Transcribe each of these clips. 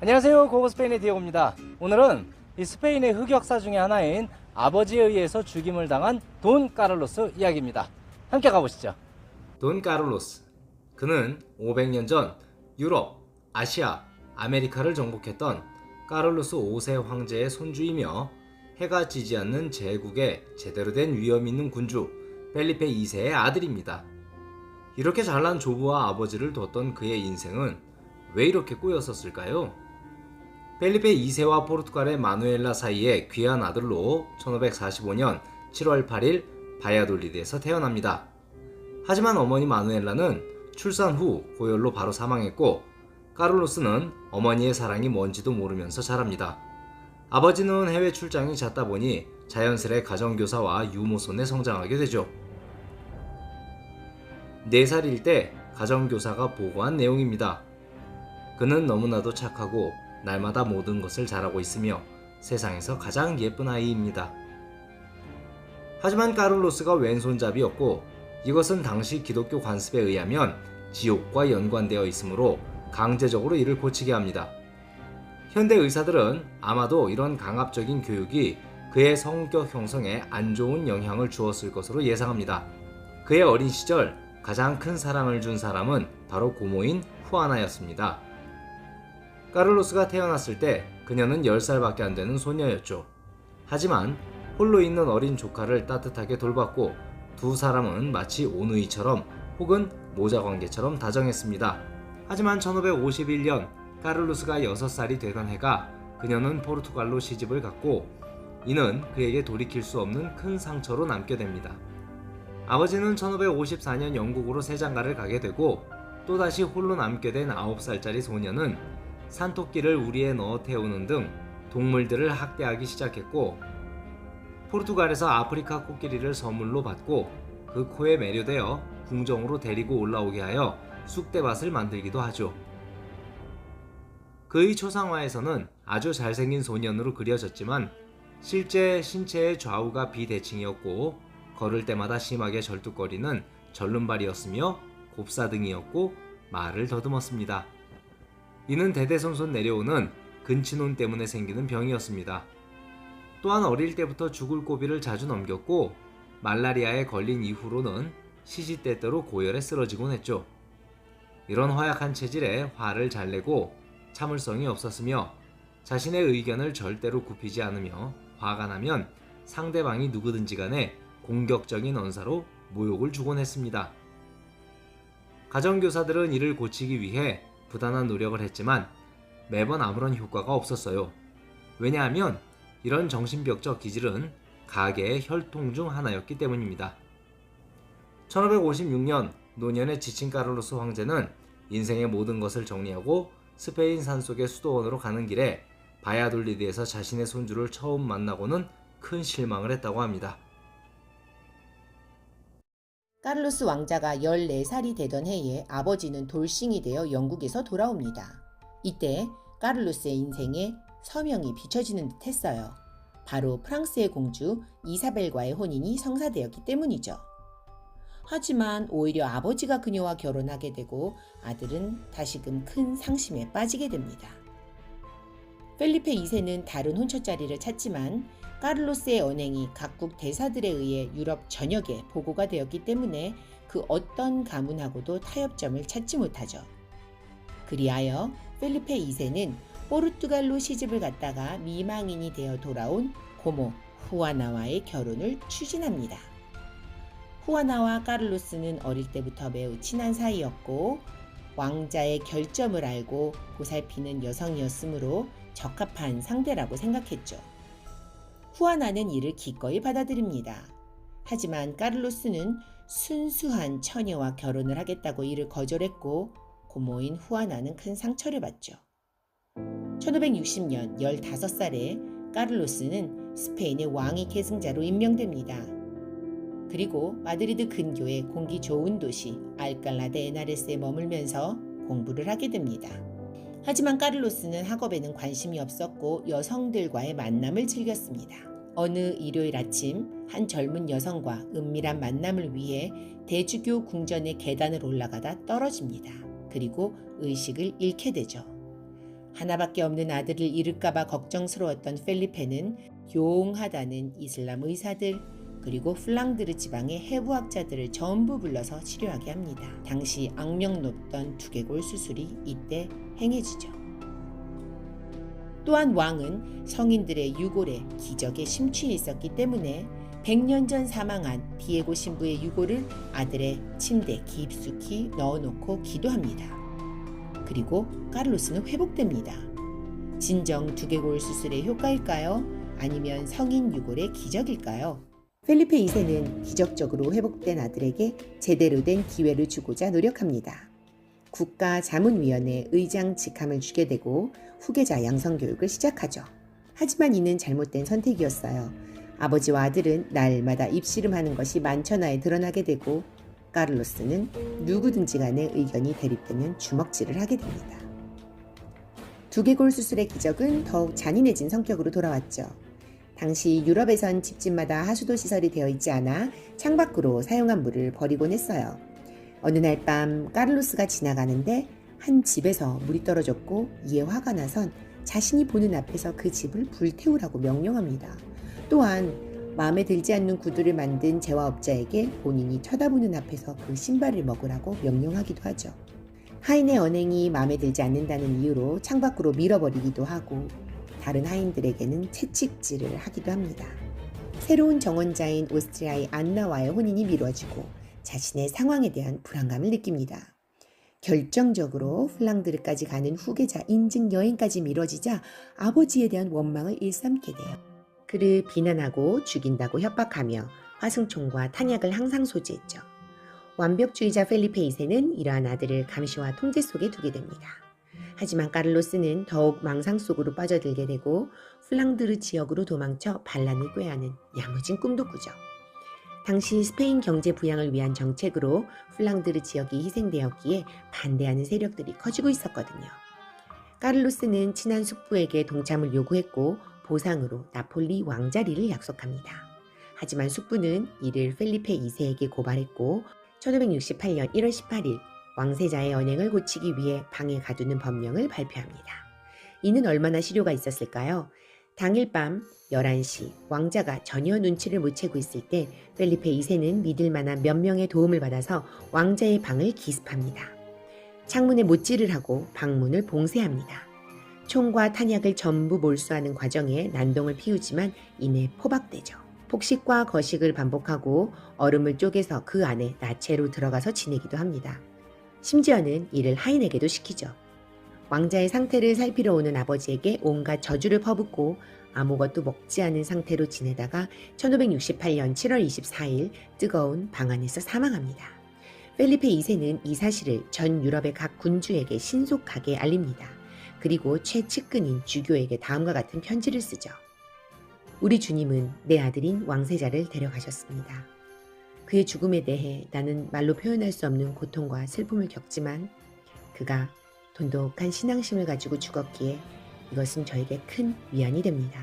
안녕하세요. 고고 스페인의 디에고입니다. 오늘은 이 스페인의 흑역사 중에 하나인 아버지에 의해서 죽임을 당한 돈 까를로스 이야기입니다. 함께 가보시죠. 돈 까를로스, 그는 500년 전 유럽, 아시아, 아메리카를 정복했던 까를로스 5세 황제의 손주이며 해가 지지 않는 제국의 제대로 된 위험 있는 군주 펠리페 2세의 아들입니다. 이렇게 잘난 조부와 아버지를 뒀던 그의 인생은 왜 이렇게 꼬였었을까요? 펠리페 2세와 포르투갈의 마누엘라 사이의 귀한 아들로 1545년 7월 8일 바야돌리드에서 태어납니다. 하지만 어머니 마누엘라는 출산 후 고열로 바로 사망했고 까를로스는 어머니의 사랑이 뭔지도 모르면서 자랍니다. 아버지는 해외 출장이 잦다 보니 자연스레 가정교사와 유모손에 성장하게 되죠. 4살일 때 가정교사가 보고한 내용입니다. 그는 너무나도 착하고 날마다 모든 것을 잘하고 있으며 세상에서 가장 예쁜 아이입니다. 하지만 까를로스가 왼손잡이였고 이것은 당시 기독교 관습에 의하면 지옥과 연관되어 있으므로 강제적으로 이를 고치게 합니다. 현대 의사들은 아마도 이런 강압적인 교육이 그의 성격 형성에 안 좋은 영향을 주었을 것으로 예상합니다. 그의 어린 시절 가장 큰 사랑을 준 사람은 바로 고모인 후아나였습니다. 까를로스가 태어났을 때 그녀는 10살밖에 안 되는 소녀였죠. 하지만 홀로 있는 어린 조카를 따뜻하게 돌봤고 두 사람은 마치 오누이처럼 혹은 모자관계처럼 다정했습니다. 하지만 1551년 까를로스가 6살이 되던 해가 그녀는 포르투갈로 시집을 갔고 이는 그에게 돌이킬 수 없는 큰 상처로 남게 됩니다. 아버지는 1554년 영국으로 세장가를 가게 되고 또다시 홀로 남게 된 9살짜리 소녀는 산토끼를 우리에 넣어 태우는 등 동물들을 학대하기 시작했고 포르투갈에서 아프리카 코끼리를 선물로 받고 그 코에 매료되어 궁정으로 데리고 올라오게 하여 쑥대밭을 만들기도 하죠. 그의 초상화에서는 아주 잘생긴 소년으로 그려졌지만 실제 신체의 좌우가 비대칭이었고 걸을 때마다 심하게 절뚝거리는 절름발이었으며 곱사등이었고 말을 더듬었습니다. 이는 대대손손 내려오는 근친혼 때문에 생기는 병이었습니다. 또한 어릴 때부터 죽을 고비를 자주 넘겼고 말라리아에 걸린 이후로는 시시때때로 고열에 쓰러지곤 했죠. 이런 허약한 체질에 화를 잘 내고 참을성이 없었으며 자신의 의견을 절대로 굽히지 않으며 화가 나면 상대방이 누구든지 간에 공격적인 언사로 모욕을 주곤 했습니다. 가정교사들은 이를 고치기 위해 부단한 노력을 했지만 매번 아무런 효과가 없었어요. 왜냐하면 이런 정신병적 기질은 가계의 혈통 중 하나였기 때문입니다. 1556년 노년에 지친 까를로스 황제는 인생의 모든 것을 정리하고 스페인 산속의 수도원으로 가는 길에 바야돌리드에서 자신의 손주를 처음 만나고는 큰 실망을 했다고 합니다. 까를로스 왕자가 14살이 되던 해에 아버지는 돌싱이 되어 영국에서 돌아옵니다. 이때 까를로스의 인생에 서명이 비춰지는 듯 했어요. 바로 프랑스의 공주 이사벨과의 혼인이 성사되었기 때문이죠. 하지만 오히려 아버지가 그녀와 결혼하게 되고 아들은 다시금 큰 상심에 빠지게 됩니다. 펠리페 2세는 다른 혼처자리를 찾지만 까를로스의 언행이 각국 대사들에 의해 유럽 전역에 보고가 되었기 때문에 그 어떤 가문하고도 타협점을 찾지 못하죠. 그리하여 펠리페 2세는 포르투갈로 시집을 갔다가 미망인이 되어 돌아온 고모 후아나와의 결혼을 추진합니다. 후아나와 까를로스는 어릴 때부터 매우 친한 사이였고 왕자의 결점을 알고 보살피는 여성이었으므로 적합한 상대라고 생각했죠. 후아나는 이를 기꺼이 받아들입니다. 하지만 까를로스는 순수한 처녀와 결혼을 하겠다고 이를 거절했고 고모인 후아나는 큰 상처를 받죠. 1560년 15살에 까를로스는 스페인의 왕위 계승자로 임명됩니다. 그리고 마드리드 근교의 공기 좋은 도시 알칼라 데 에나레스에 머물면서 공부를 하게 됩니다. 하지만 까를로스는 학업에는 관심이 없었고 여성들과의 만남을 즐겼습니다. 어느 일요일 아침 한 젊은 여성과 은밀한 만남을 위해 대주교 궁전의 계단을 올라가다 떨어집니다. 그리고 의식을 잃게 되죠. 하나밖에 없는 아들을 잃을까봐 걱정스러웠던 펠리페는 용하다는 이슬람 의사들 그리고 플랑드르 지방의 해부학자들을 전부 불러서 치료하게 합니다. 당시 악명 높던 두개골 수술이 이때 행해지죠. 또한 왕은 성인들의 유골에 기적에 심취해 있었기 때문에 100년 전 사망한 디에고 신부의 유골을 아들의 침대에 깊숙이 넣어놓고 기도합니다. 그리고 카를로스는 회복됩니다. 진정 두개골 수술의 효과일까요? 아니면 성인 유골의 기적일까요? 펠리페 2세는 기적적으로 회복된 아들에게 제대로 된 기회를 주고자 노력합니다. 국가자문위원회 의장 직함을 주게 되고 후계자 양성교육을 시작하죠. 하지만 이는 잘못된 선택이었어요. 아버지와 아들은 날마다 입씨름하는 것이 만천하에 드러나게 되고 카를로스는 누구든지 간에 의견이 대립되면 주먹질을 하게 됩니다. 두개골 수술의 기적은 더욱 잔인해진 성격으로 돌아왔죠. 당시 유럽에선 집집마다 하수도 시설이 되어 있지 않아 창밖으로 사용한 물을 버리곤 했어요. 어느 날 밤 카를로스가 지나가는데 한 집에서 물이 떨어졌고 이에 화가 나선 자신이 보는 앞에서 그 집을 불태우라고 명령합니다. 또한 마음에 들지 않는 구두를 만든 제화업자에게 본인이 쳐다보는 앞에서 그 신발을 먹으라고 명령하기도 하죠. 하인의 언행이 마음에 들지 않는다는 이유로 창밖으로 밀어버리기도 하고 다른 하인들에게는 채찍질을 하기도 합니다. 새로운 정원자인 오스트리아의 안나와의 혼인이 미뤄지고 자신의 상황에 대한 불안감을 느낍니다. 결정적으로 플랑드르까지 가는 후계자 인증 여행까지 미뤄지자 아버지에 대한 원망을 일삼게 돼요. 그를 비난하고 죽인다고 협박하며 화승총과 탄약을 항상 소지했죠. 완벽주의자 펠리페 2세는 이러한 아들을 감시와 통제 속에 두게 됩니다. 하지만 카를로스는 더욱 망상 속으로 빠져들게 되고 플랑드르 지역으로 도망쳐 반란을 꾀하는 야무진 꿈도 꾸죠. 당시 스페인 경제 부양을 위한 정책으로 플랑드르 지역이 희생되었기에 반대하는 세력들이 커지고 있었거든요. 카를로스는 친한 숙부에게 동참을 요구했고 보상으로 나폴리 왕자리를 약속합니다. 하지만 숙부는 이를 펠리페 2세에게 고발했고 1568년 1월 18일 왕세자의 언행을 고치기 위해 방에 가두는 법령을 발표합니다. 이는 얼마나 실효가 있었을까요? 당일 밤 11시 왕자가 전혀 눈치를 못 채고 있을 때 펠리페 2세는 믿을 만한 몇 명의 도움을 받아서 왕자의 방을 기습합니다. 창문에 못질을 하고 방문을 봉쇄합니다. 총과 탄약을 전부 몰수하는 과정에 난동을 피우지만 이내 포박되죠. 폭식과 거식을 반복하고 얼음을 쪼개서 그 안에 나체로 들어가서 지내기도 합니다. 심지어는 이를 하인에게도 시키죠. 왕자의 상태를 살피러 오는 아버지에게 온갖 저주를 퍼붓고 아무것도 먹지 않은 상태로 지내다가 1568년 7월 24일 뜨거운 방 안에서 사망합니다. 펠리페 2세는 이 사실을 전 유럽의 각 군주에게 신속하게 알립니다. 그리고 최측근인 주교에게 다음과 같은 편지를 쓰죠. 우리 주님은 내 아들인 왕세자를 데려가셨습니다. 그의 죽음에 대해 나는 말로 표현할 수 없는 고통과 슬픔을 겪지만 그가 돈독한 신앙심을 가지고 죽었기에 이것은 저에게 큰 위안이 됩니다.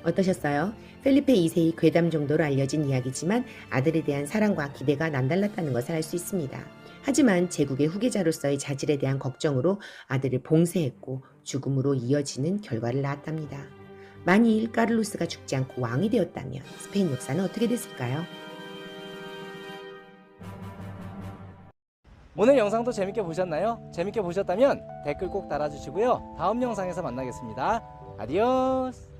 어떠셨어요? 펠리페 2세의 괴담 정도로 알려진 이야기지만 아들에 대한 사랑과 기대가 남달랐다는 것을 알 수 있습니다. 하지만 제국의 후계자로서의 자질에 대한 걱정으로 아들을 봉쇄했고 죽음으로 이어지는 결과를 낳았답니다. 만일 카를로스가 죽지 않고 왕이 되었다면 스페인 역사는 어떻게 됐을까요? 오늘 영상도 재밌게 보셨나요? 재밌게 보셨다면 댓글 꼭 달아주시고요. 다음 영상에서 만나겠습니다. 아디오스!